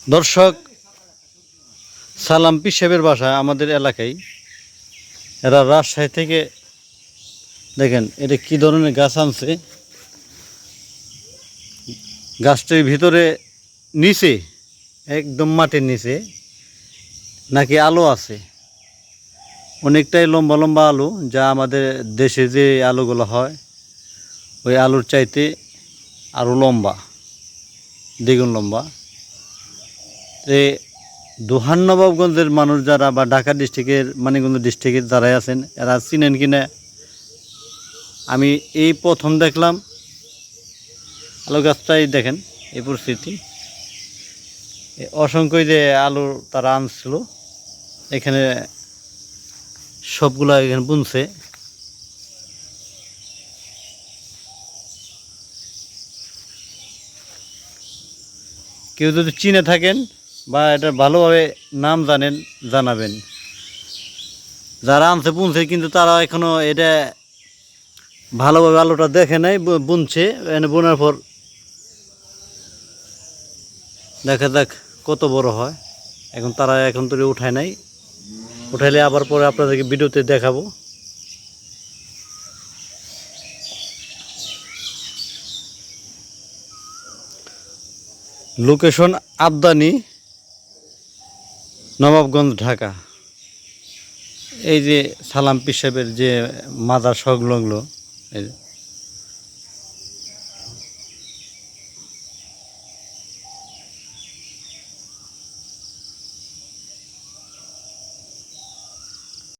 দর্শক, সালাম পীর সাহেবের বাসা আমাদের এলাকায়। এরা রাজশাহী থেকে দেখেন এটা কি ধরনের গাছ আনছে। গাছটির ভিতরে নিচে একদম মাটির নিচে নাকি আলো আছে, অনেকটাই লম্বা লম্বা আলু, যা আমাদের দেশে যে আলুগুলো হয় ওই আলুর চাইতে আরও লম্বা, দ্বিগুণ লম্বা। দোহান নবাবগঞ্জের মানুষ যারা বা ঢাকা ডিস্ট্রিক্টের মানিকগঞ্জ ডিস্ট্রিক্টের যারাই আছেন এরা চিনেন কিনা, আমি এই প্রথম দেখলাম। আলু গাছটাই দেখেন এই পরিস্থিতি, অসংখ্য যে আলু তারা আনছিল এখানে সবগুলা এখানে বুনছে। কেউ যদি চিনে থাকেন বা এটা ভালোভাবে নাম জানেন জানাবেন। যারা আনছে বুনছে কিন্তু তারা এখনো এটা ভালোভাবে আলুটা দেখে নাই, বুনছে। এনে বোনার পর দেখা যাক কত বড় হয়। তারা এখন তো উঠায় নাই, উঠাইলে আবার পরে আপনাদেরকে ভিডিওতে দেখাবো। লোকেশন আবদানি, নবাবগঞ্জ, ঢাকা। এই যে সালাম পীর সাহেবের যে মাজার সংলগ্ন